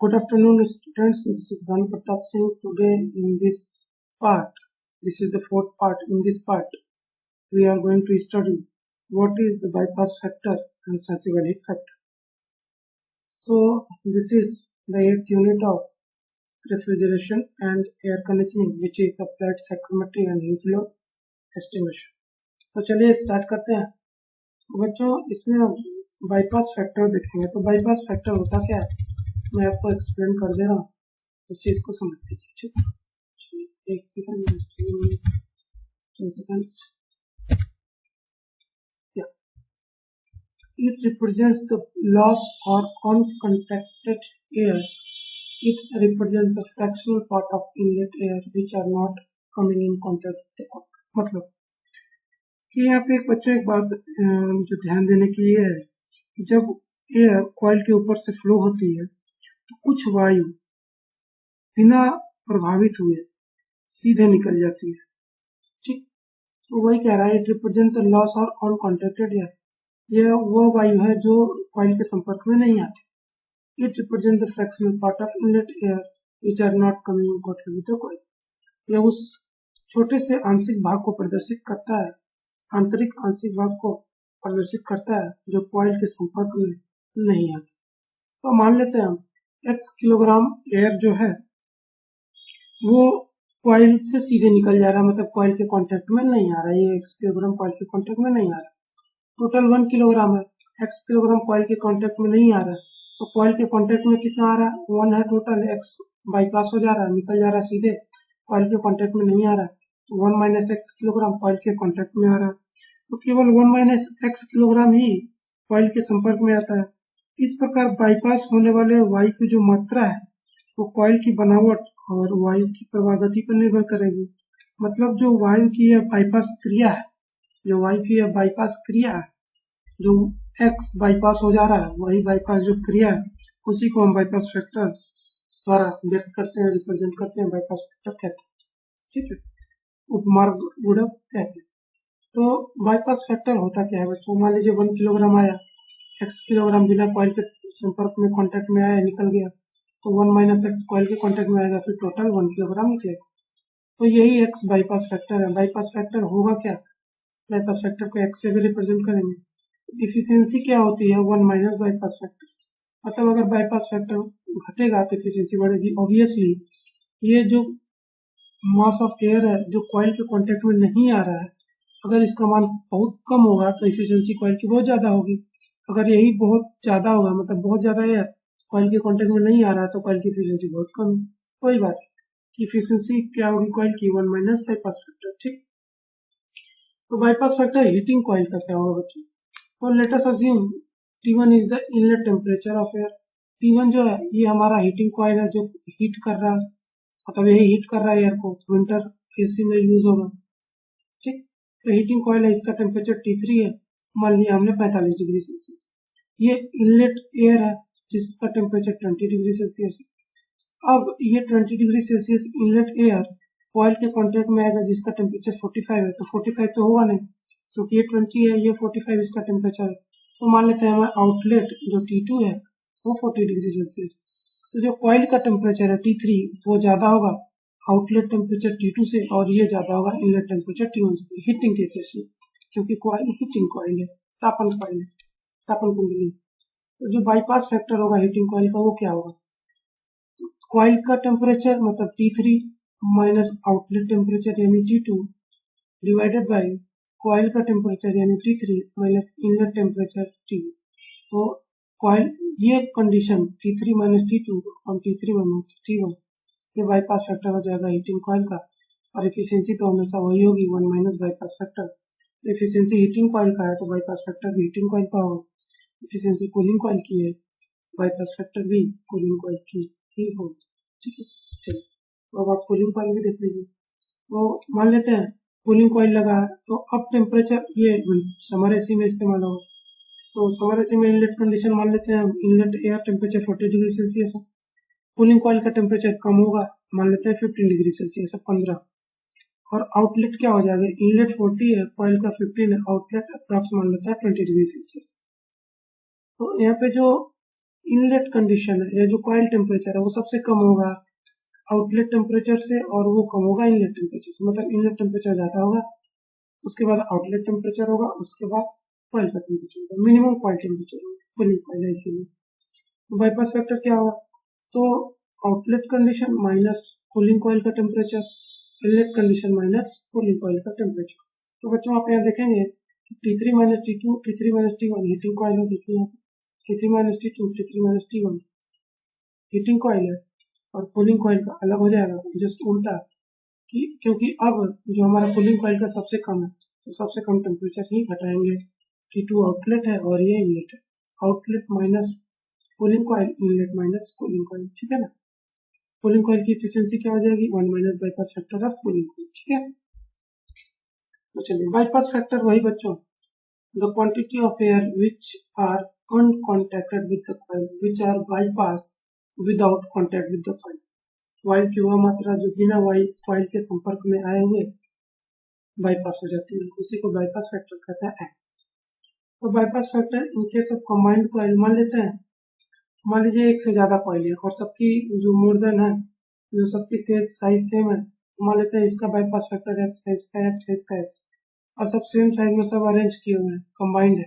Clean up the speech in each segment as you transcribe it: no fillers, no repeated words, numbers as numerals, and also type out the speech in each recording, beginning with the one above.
Good afternoon, students. This is Ran Pratap Singh. Today, in this part, this is the fourth part. In this part, we are going to study what is the bypass factor and sensible heat factor. So, this is the 8th unit of refrigeration and air conditioning, which is applied psychrometry and heat load estimation. तो चलिए start करते हैं बच्चों। इसमें bypass factor देखेंगे। तो bypass factor होता क्या है, मैं आपको एक्सप्लेन कर दे रहा हूँ, इस चीज को समझ लीजिए। ठीक, एक second, 10 seconds. Yeah. It represents the loss or uncontacted air. It represents the fractional part of inlet air which are not coming in contact with the outlet. मतलब कि यहाँ पे बच्चों एक बात जो ध्यान देने की ये है कि जब एयर कॉइल के ऊपर से फ्लो होती है तो कुछ वायु बिना प्रभावित हुए सीधे निकल जाती है। ठीक, तो वही कह रहा है, इट रिप्रेजेंट द लॉस और अनकॉन्टैक्टेड एयर। यह वो वायु है जो कॉइल के संपर्क में नहीं आती। It represent the fractional part of inlet air which are not coming in contact with the coil. यह उस छोटे से आंशिक भाग को प्रदर्शित करता है, आंतरिक आंशिक भाग को प्रदर्शित करता है जो कॉइल के संपर्क में नहीं आती। तो मान लेते हैं हम x किलोग्राम एयर जो है वो कॉइल से सीधे निकल जा रहा है, मतलब कॉइल के कांटेक्ट में नहीं आ रहा है। ये x किलोग्राम कॉइल के कांटेक्ट में नहीं आ रहा। टोटल 1 किलोग्राम है, x किलोग्राम कॉइल के कांटेक्ट में नहीं आ रहा है, तो कॉइल के कांटेक्ट में कितना आ रहा है, 1 है टोटल। x बाईपास हो जा रहा है, निकल जा रहा है सीधे, कॉइल के कांटेक्ट में नहीं आ रहा है, तो 1 माइनस x किलोग्राम कॉइल के कांटेक्ट में आ रहा है। तो केवल 1 माइनस x किलोग्राम ही कॉइल के संपर्क में आता है। इस प्रकार बाईपास होने वाले वायु की जो मात्रा है वो कॉइल की बनावट और वायु की प्रवाहगति पर निर्भर करेगी। मतलब जो वायु की यह बाईपास क्रिया है, जो वायु की यह बाईपास क्रिया है, जो x बाईपास हो जा रहा है, वही बाईपास जो क्रिया है उसी को हम बाईपास फैक्टर द्वारा व्यक्त करते हैं, रिप्रेजेंट करते हैं, बाईपास फैक्टर कहते हैं। ठीक है, उपमार्ग गुणक कहते हैं। तो बाईपास फैक्टर होता क्या है बच्चों, मान लीजिए 1 किलोग्राम आया, x किलोग्राम बिना कॉइल के संपर्क में कांटेक्ट में आया, निकल गया, तो 1 माइनस x कॉइल के कांटेक्ट में आएगा, फिर टोटल 1 किलोग्राम निकलेगा। तो यही x बाईपास फैक्टर है। बाईपास फैक्टर होगा क्या, बाईपास फैक्टर को x से भी रिप्रेजेंट करेंगे। इफिशियंसी क्या होती है, 1 माइनस बाईपास फैक्टर। मतलब अगर बाईपास फैक्टर घटेगा तो इफिशियंसी बढ़ेगी। ऑब्वियसली ये जो मास ऑफ एयर है जो कॉइल के कांटेक्ट में नहीं आ रहा है, अगर इसका मान बहुत कम होगा तो इफिशियंसी कॉइल की बहुत ज्यादा होगी। अगर यही बहुत ज्यादा होगा, मतलब बहुत ज्यादा एयर कॉइल के कांटेक्ट में नहीं आ रहा है, तो कॉइल की इफिशियंसी बहुत कम है। वही बात है, इफिशियंसी क्या होगी कॉइल की, 1 माइनस बाईपास फैक्टर। ठीक, तो बाईपास फैक्टर हीटिंग कॉइल का क्या होगा बच्चों। तो let us assume T1 is the inlet temperature of air. T1 जो है ये हमारा हीटिंग कॉइल है जो हीट कर रहा है, मतलब यही हीट कर रहा है एयर को, विंटर एसी में यूज होगा। ठीक, तो हीटिंग कॉइल है, इसका टेम्परेचर T3 है, मान लिया हमने 45 डिग्री सेल्सियस। ये इनलेट एयर है जिसका टेम्परेचर 20 डिग्री सेल्सियस है। अब ये 20 degree Celsius inlet air coil के कांटेक्ट में आएगा जिसका टेम्परेचर 45 है, तो 45 तो होगा नहीं क्योंकि ये 20 है, ये 45 इसका टेम्परेचर है। तो मान लेते हैं हमारा आउटलेट जो T2 है वो 40 डिग्री सेल्सियस। तो जो कॉइल का टेम्परेचर है T3 वो ज्यादा होगा आउटलेट टेम्परेचर T2 से, और ये ज्यादा होगा इनलेट टेम्परेचर T1 से, हीटिंग के केस में, क्योंकि कॉइल हीटिंग कॉइल है, तापन कॉइल है, तापन कुंडली। तो जो बाईपास फैक्टर होगा हीटिंग कॉइल का वो क्या होगा, तो कॉइल का टेम्परेचर मतलब T3 माइनस आउटलेट टेम्परेचर यानी T2 डिवाइडेड बाय कॉइल का टेम्परेचर यानी T3 minus inlet temperature T। तो कॉइल ये कंडीशन T3 माइनस T2 और T3 माइनस T1 ये बाईपास फैक्टर हो जाएगा हीटिंग कॉइल का। और एफिशिएंसी तो हमेशा वही होगी 1 minus bypass factor. Efficiency heating coil का है तो बाईपास फैक्टर भी हीटिंग कॉइल का होगा। एफिशिएंसी कूलिंग कॉइल की है, बाईपास फैक्टर भी कूलिंग कॉइल की ही होगी। ठीक है, चलिए तो अब आप कूलिंग कॉइल भी देख लीजिए। तो मान लेते हैं कूलिंग कॉइल लगा है, तो अब टेम्परेचर ये समर एसी में इस्तेमाल होगा। तो समर एसी में इनलेट कंडीशन मान लेते हैं, inlet air temperature 40 degree Celsius है, कूलिंग कॉइल का टेम्परेचर कम होगा, मान लेते हैं 15 डिग्री सेल्सियस है, 15। और आउटलेट क्या हो जाएगा, इनलेट 40 है, कॉइल का 15 है, आउटलेट अप्रॉक्स मान लेता है 20 डिग्री सेल्सियस। तो यहाँ पे जो इनलेट कंडीशन है, जो कॉइल टेम्परेचर है वो सबसे कम होगा आउटलेट टेम्परेचर से और वो कम होगा इनलेट टेम्परेचर से। मतलब इनलेट टेम्परेचर ज़्यादा होगा, उसके बाद आउटलेट टेम्परेचर होगा, उसके बाद कॉइल का टेम्परेचर होगा, मिनिमम कॉइल टेम्परेचर होगा, कूलिंग कॉइल है इसीलिए। तो बाईपास फैक्टर क्या होगा, तो outlet condition minus cooling coil का temperature, inlet condition minus cooling coil का टेम्परेचर। तो बच्चों आप यहाँ देखेंगे T3 minus T2, T3 minus T1 heating coil है, देखिए T3 minus T2, T3 minus T1 heating coil है, और कूलिंग कॉइल का अलग हो जाएगा, जस्ट उल्टा कि क्योंकि अब जो हमारा कूलिंग कॉइल का सबसे कम है तो सबसे कम टेम्परेचर ही घटाएंगे। T2 आउटलेट है और ये इनलेट है, outlet minus cooling coil, inlet minus cooling coil, ठीक है ना। कूलिंग कॉइल की एफिशिएंसी क्या हो जाएगी, 1 minus bypass factor of cooling coil, ठीक है। तो चलिए बाईपास फैक्टर वही बच्चों, the quantity of air which are uncontacted with the coil which are bypass without contact with the coil. वायु की वह मात्रा जो बिना वायु कॉइल के संपर्क में आए हुए बाईपास हो जाती है, उसी को बाईपास फैक्टर कहता है एक्स। तो bypass factor in case of combined coil मान लेते हैं, मान लीजिए एक से ज्यादा कॉइल है और सबकी जो मोर देन है, जो सबकी साइज सेम है, तो मान लेते हैं इसका बाईपास फैक्टर एक्स है, इसका एक्स है, इसका एक्स, और सब सेम साइज में सब अरेंज किए हुए हैं, कंबाइंड है,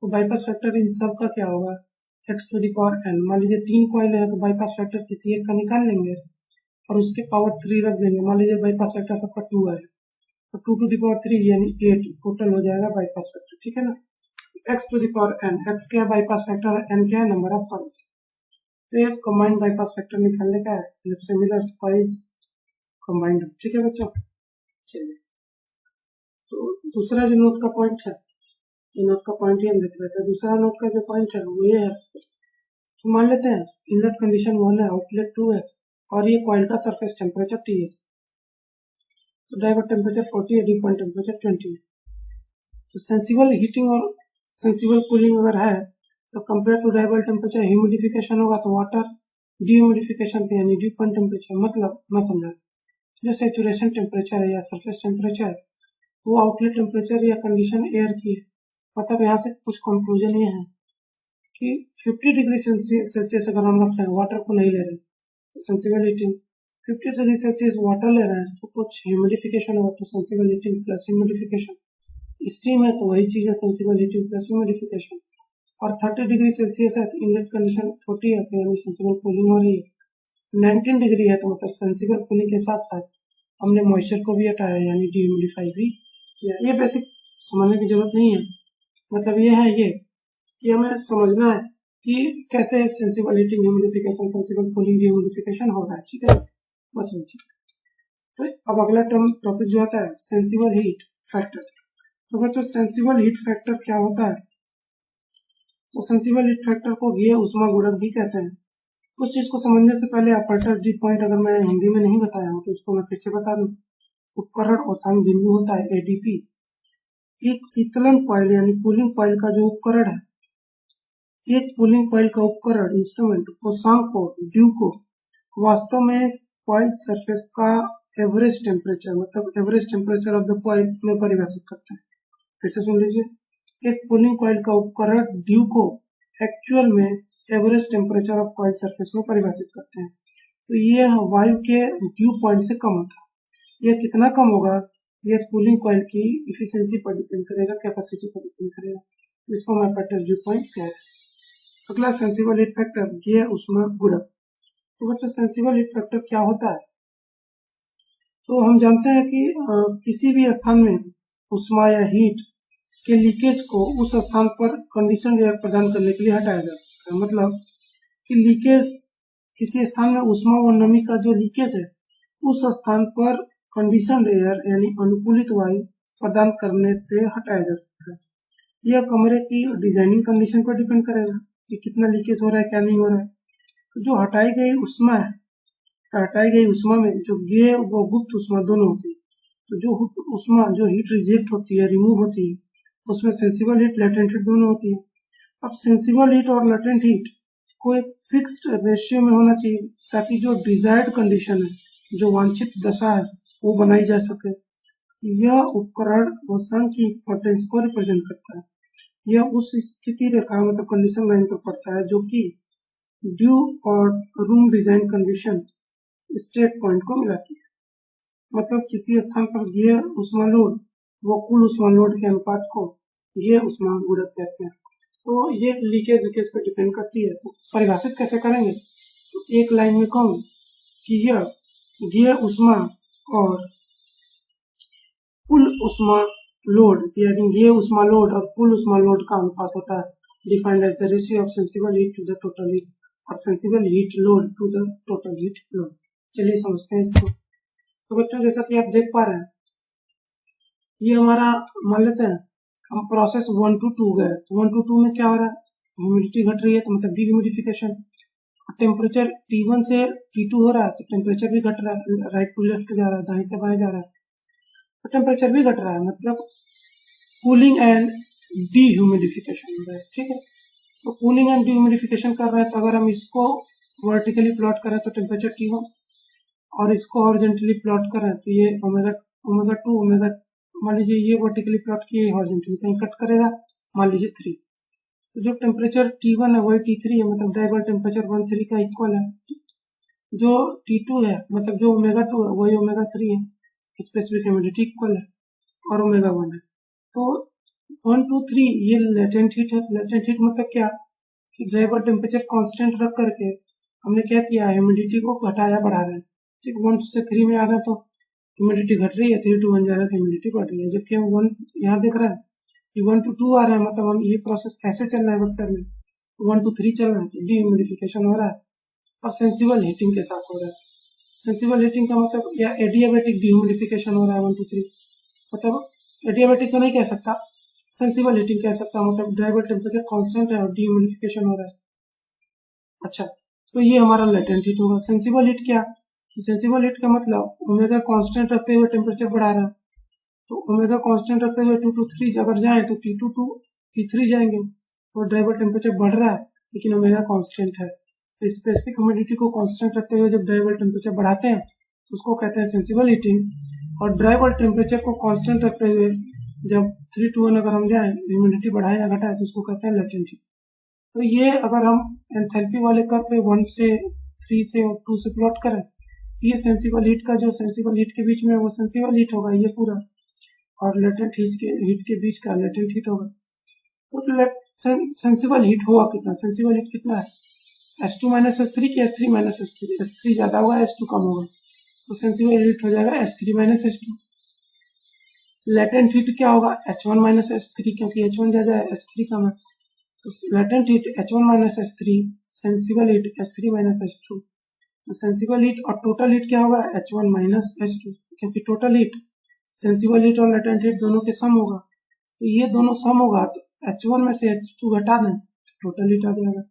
तो बाईपास फैक्टर इन सब का क्या होगा, x to the power n. मान लीजिए 3 कॉइल है तो बाईपास फैक्टर किसी एक का निकाल लेंगे और उसके पावर 3 रख देंगे। मान लीजिए बाईपास फैक्टर सबका 2 है तो 2 टू द पावर 3 यानी 8 टोटल हो जाएगा बाईपास फैक्टर, ठीक है ना। X to the power n, x क्या है बाईपास फैक्टर, एन क्या है नंबर ऑफ कॉइल्स। तो ये कंबाइंड बाईपास फैक्टर निकालने का है, सिमिलर कॉइल्स कंबाइंड, ठीक है बच्चों। चलिए तो दूसरा जो नोट का पॉइंट है, नोट का पॉइंट ही हम देख लेते हैं। दूसरा नोट का जो पॉइंट है वो ये है, तो मान लेते हैं इनलेट कंडीशन 1 है, आउटलेट 2 है, और ये कॉइल का सरफेस टेम्परेचर Ts, तो डाइवर्ट टेम्परेचर 40 है, ड्यू पॉइंट टेम्परेचर 20 है। तो सेंसिबल हीटिंग और सेंसिबल कूलिंग अगर है तो compare to divert temperature humidification होगा तो वाटर डीह्यूमिडिफिकेशन यानी ड्यू पॉइंट टेम्परेचर, मतलब मैं समझा, जो सेचुरेशन टेम्परेचर है या सरफेस टेम्परेचर है वो आउटलेट टेम्परेचर या कंडीशन एयर की है। मतलब यहाँ से कुछ कंक्लूजन ये है कि 50 डिग्री सेल्सियस अगर हम रख रहे हैं, वाटर को नहीं ले रहे तो sensible heating, 50 degree Celsius water ले रहे हैं तो कुछ ह्यूमिडिफिकेशन होगा तो sensible heating plus humidification, steam है तो वही चीज है सेंसिबल हीटिंग प्लस ह्यूमिडिफिकेशन, और 30 डिग्री सेल्सियस है तो इनलेट कंडीशन 40 है तो यानी सेंसिबल कूलिंग हो रही है, 19 डिग्री है तो मतलब सेंसिबल कूलिंग के साथ साथ हमने मॉइस्चर को भी हटाया यानी डीह्यूमिडिफाई भी किया। ये बेसिक समझने की जरूरत नहीं है, मतलब ये है ये कि हमें समझना है कि कैसे sensible heating humidification, sensible cooling humidification हो रहा है, ठीक है बस वो चीज। तो अब अगला टॉपिक जो आता है सेंसिबल हीट फैक्टर। तो बच्चों सेंसिबल हीट फैक्टर क्या होता है, तो सेंसिबल हीट फैक्टर को ये ऊष्मा गुणक भी कहते हैं। उस चीज को समझने से पहले ऑपरेटर डी पॉइंट अगर मैं हिंदी में नहीं बताया हूँ तो उसको मैं फिर से बता दूं। उपकरण और साइन बिंदु होता है एडीपी, एक शीतलन कॉइल यानी कूलिंग कॉइल का जो उपकरण है, एक कूलिंग कॉइल का उपकरण इंस्ट्रूमेंट कोसांग को ड्यू को वास्तव में कॉइल सरफेस का एवरेज टेम्परेचर, मतलब average temperature of the coil में परिभाषित करते हैं। फिर से सुन लीजिए, एक कूलिंग कॉइल का उपकरण ड्यू को एक्चुअल में average temperature of coil surface में परिभाषित करते हैं। तो ये वायु के ड्यू पॉइंट से कम होता है। यह कितना कम होगा, यह कूलिंग कॉइल की इफिशियंसी पर डिपेंड करेगा, कैपेसिटी पर डिपेंड करेगा, जिसको हम ऑपरेटर ड्यू पॉइंट कह रहे हैं। अगला सेंसिबल हीट फैक्टर, ये ऊष्मा गुणक। तो बच्चों सेंसिबल हीट फैक्टर क्या होता है, तो हम जानते हैं कि किसी भी स्थान में ऊष्मा या हीट के लीकेज को उस स्थान पर कंडीशन एयर प्रदान करने के लिए हटाया जा सकता है। मतलब कि लीकेज किसी स्थान में ऊष्मा व नमी का जो लीकेज है उस स्थान पर कंडीशन एयर यानी अनुकूलित वायु प्रदान करने से हटाया जा सकता है। यह कमरे की डिजाइनिंग कंडीशन पर डिपेंड करेगा कि कितना लीकेज हो रहा है क्या नहीं हो रहा है। तो जो हटाई गई ऊष्मा है, हटाई गई ऊष्मा में जो गे व गुप्त ऊष्मा दोनों होती है, तो जो ऊष्मा जो हीट रिजेक्ट होती है, रिमूव होती है, उसमें सेंसिबल हीट लेटेंट हीट दोनों होती है। अब सेंसिबल हीट और लेटेंट हीट को एक फिक्स्ड रेशियो में होना चाहिए ताकि जो डिजायर्ड कंडीशन है, जो वांछित दशा है, वो बनाई जा सके। यह उपकरण वसंत की इंपॉर्टेंस को रिप्रेजेंट करता है। यह उस स्थिति रेखा मतलब कंडीशन लाइन पर पड़ता है जो कि ड्यू और room design condition state point को मिलाती है। मतलब किसी स्थान पर गियर उष्मा लोड वो कुल उष्मा लोड के अनुपात को गियर उष्मा गुणक कहते हैं। तो ये लीकेज लीकेज पर डिपेंड करती है। तो परिभाषित कैसे करेंगे, तो एक लाइन में कहूँ कि यह गियर उष्मा और कुल उष्मा लोड यानी गियर उष्मा लोड और कुल उष्मा लोड का अनुपात होता है, defined as the ratio of sensible heat to the total heat और sensible heat load to the total heat load. चलिए समझते हैं इसको। तो बच्चों जैसा कि आप देख पा रहे हैं, ये हमारा मान लेते हैं हम प्रोसेस 1 to 2 गए, तो 1 to 2 में क्या हो रहा है, ह्यूमिडिटी घट रही है तो मतलब डिह्यूमिडिफिकेशन। टेम्परेचर T1 से T2 हो रहा है तो टेम्परेचर भी घट रहा है, राइट टू लेफ्ट जा रहा है, दाएं से बाएं जा रहा है, तो टेम्परेचर भी घट रहा है, मतलब कूलिंग एंड डिह्यूमिडिफिकेशन हो रहा है। ठीक है, तो कूलिंग एंड डिह्यूमिडिफिकेशन कर रहा है, तो अगर हम इसको वर्टिकली प्लॉट करें तो टेम्परेचर T1 और इसको हॉरिजॉन्टली प्लॉट करें तो ये ओमेगा 2 ओमेगा, मान लीजिए ये वर्टिकली प्लॉट किए हॉरिजॉन्टली, कहीं कट करेगा, मान लीजिए 3, तो जो टेम्परेचर T1 है वही T3 है, मतलब डाइवर्ट टेम्परेचर 1 3 का इक्वल है। जो T2 है मतलब जो ओमेगा 2 है वही ओमेगा 3 है, स्पेसिफिक ह्यूमिडिटी इक्वल है और ओमेगा 1 है। तो 1 2 3 ये लेटेंट हीट है। लेटेंट हीट मतलब क्या कि ड्राइवर टेम्परेचर कांस्टेंट रख करके हमने क्या किया, ह्यूमिडिटी को घटाया बढ़ा रहे हैं। ठीक, 1 से 3 में आ गए तो ह्यूमिडिटी घट रही है, 3 to 1 जा रहा है तो ह्यूमिडिटी बढ़ रही है। जबकि हम 1 यहाँ देख रहे हैं कि 1 to 2 आ रहा है, मतलब हम ये प्रोसेस कैसे चल रहा है वेक्टर में, तो 1 to 3 चल रहा है तो डीह्यूमिडिफिकेशन हो रहा है और सेंसिबल हीटिंग के साथ हो रहा है। सेंसिबल हीटिंग का मतलब या एडियाबेटिक डीह्यूमिडिफिकेशन हो रहा है 1 to 3, मतलब एडियाबेटिक तो नहीं कह सकता, सेंसिबल हीटिंग कह सकता हूँ, मतलब ड्राइवर टेम्परेचर कांस्टेंट है और डीह्यूमिडिफिकेशन हो रहा है। अच्छा, तो ये हमारा लेटेंट हीट होगा। सेंसिबल हीट क्या, सेंसिबल हीट का मतलब ओमेगा कांस्टेंट रखते हुए टेम्परेचर बढ़ा रहा है, तो ओमेगा कांस्टेंट रखते हुए 2 to 3 अगर जाए तो T2 to T3 जाएंगे, तो ड्राइवर टेम्परेचर बढ़ रहा है लेकिन ओमेगा कांस्टेंट है। तो स्पेसिफिक ह्यूमिडिटी को कांस्टेंट रखते हुए जब ड्राइवर टेम्परेचर बढ़ाते हैं तो उसको कहते हैं सेंसिबल हीटिंग, और ड्राइवर टेम्परेचर को कांस्टेंट रखते हुए जब 3 to 1 अगर हम जाए, ह्यूमिडिटी बढ़ाए या घटाए, तो उसको कहते हैं लेटेंट हीट। तो ये अगर हम एंथैल्पी वाले कर्व पे 1 से 3 से और 2 से प्लॉट करें तो ये सेंसिबल हीट का जो सेंसिबल हीट के बीच में वो सेंसिबल हीट होगा ये पूरा, और लेटेंट हीट के बीच का लेटेंट हीट होगा। तो सेंसिबल हीट होगा कितना, सेंसिबल हीट कितना है, S2 माइनस S3 की S3 माइनस S3, S3 ज्यादा होगा S2 कम होगा, तो सेंसिबल हीट हो जाएगा S3 minus S2। Latent heat क्या होगा, H1 माइनस S3, क्योंकि H1 ज्यादा है S3 कम है, तो latent heat H1 minus S3, sensible heat S3 minus S2। तो सेंसिबल हीट और टोटल हीट क्या होगा, H1 माइनस H2, क्योंकि टोटल हीट सेंसिबल हीट और लेटेंट हीट दोनों के सम होगा, तो ये दोनों सम होगा तो H1 में से H2 घटा दें टोटल हीट आ जाएगा।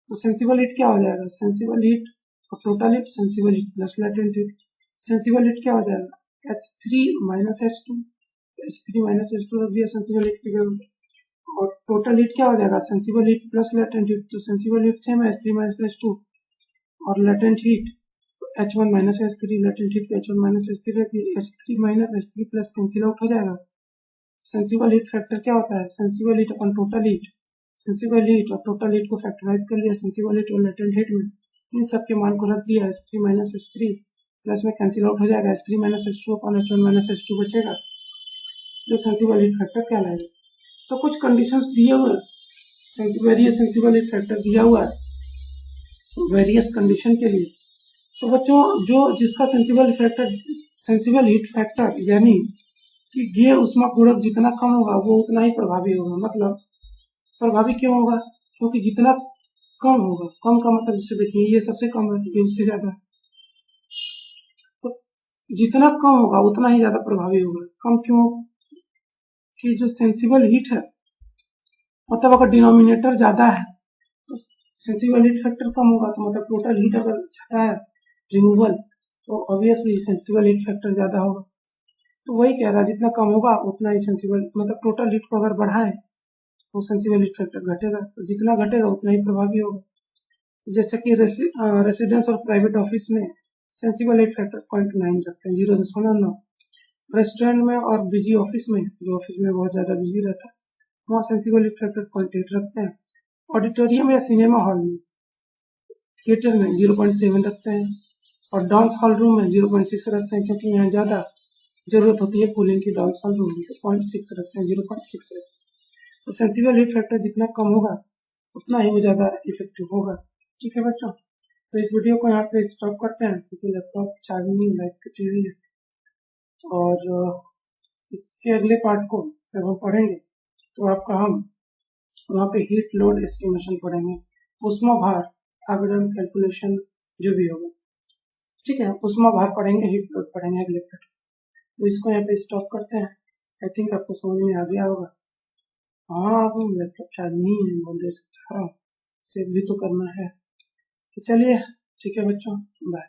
तो सेंसिबल हीट क्या हो जाएगा, सेंसिबल हीट और total heat, sensible heat plus latent heat. Sensible heat क्या हो जाएगा, H3 minus H2, H3 minus H2 रख दिया सेंसिबल हीट की वैल्यू, और टोटल हीट क्या हो जाएगा, sensible heat plus latent heat. तो सेंसिबल हीट सेम है S3 माइनस H2, और latent heat H1 minus H3, latent heat H1 minus H3 रहती है, H3 minus H3 plus cancel out हो जाएगा। सेंसिबल हीट फैक्टर क्या होता है, सेंसिबल हीट अपन टोटल हीट, सेंसिबल हीट और टोटल हीट को फैक्टराइज कर लिया सेंसिबल हीट और लेटेंट हीट में, इन सब के मान को रख दिया, H3 माइनस H3 प्लस में कैंसिल आउट हो जाएगा, H3 माइनस H2 अपन H1 माइनस H2 बचेगा, जो सेंसिबल हीट फैक्टर कहलाएगा। तो कुछ कंडीशंस दिए हुए वेरियस सेंसिबल हीट फैक्टर दिया हुआ है वेरियस कंडीशन के लिए। तो बच्चों जो जिसका सेंसिबल हीट फैक्टर यानी कि गियर उष्मा गुणक जितना कम होगा वो उतना ही प्रभावी होगा। मतलब प्रभावी क्यों होगा, क्योंकि जितना कम होगा, कम का मतलब जैसे देखिए ये सबसे कम है, ये उससे ज्यादा, तो जितना कम होगा उतना ही ज्यादा प्रभावी होगा। कम क्यों, कि जो सेंसिबल हीट है, मतलब अगर डिनोमिनेटर ज्यादा है तो सेंसिबल हीट फैक्टर कम होगा, तो मतलब टोटल हीट अगर ज्यादा है रिमूवल, तो ऑब्वियसली सेंसिबल हीट फैक्टर ज्यादा होगा। तो वही कह रहा है जितना कम होगा उतना ही सेंसिबल, मतलब टोटल हीट को अगर बढ़ाए तो सेंसिबल हीट फैक्टर घटेगा, तो जितना घटेगा उतना ही प्रभावी होगा। तो जैसे कि रेसिडेंस और प्राइवेट ऑफिस में सेंसिबल हीट फैक्टर 0.9 रखते हैं, 0.9। रेस्टोरेंट में और बिजी ऑफिस में, जो ऑफिस में बहुत ज्यादा बिजी रहता है, वहाँ सेंसिबल हीट फैक्टर 0.8 रखते हैं। ऑडिटोरियम या सिनेमा हॉल में थिएटर में 0.7 रखते हैं और डांस हॉल रूम में 0.6 रखते हैं, क्योंकि यहाँ ज़्यादा जरूरत होती है कूलिंग की डांस हॉल रूम में, तो 0.6 रखते हैं, 0.6 रखते हैं। तो सेंसिबल हीट फैक्टर जितना कम होगा उतना ही वो ज़्यादा इफेक्टिव होगा। ठीक है बच्चों, तो इस वीडियो को यहाँ पे स्टॉप करते हैं, क्योंकि लैपटॉप चार्जिंग में लाइट कटी हुई है। और इसके अगले पार्ट को जब हम पढ़ेंगे तो आपका हम वहाँ पे हीट लोड एस्टिमेशन पढ़ेंगे, उष्मा भार आगमन कैलकुलेशन जो भी होगा। ठीक है, उष्मा भार पढ़ेंगे, हीट लोड पढ़ेंगे अगले पार्ट। तो इसको यहाँ पे स्टॉप करते हैं। आई थिंक आपको समझ में आ गया होगा। हाँ, अब लैपटॉप चार्ज नहीं है बोल रहे, हाँ सेव भी तो करना है। तो चलिए, ठीक है बच्चों, बाय।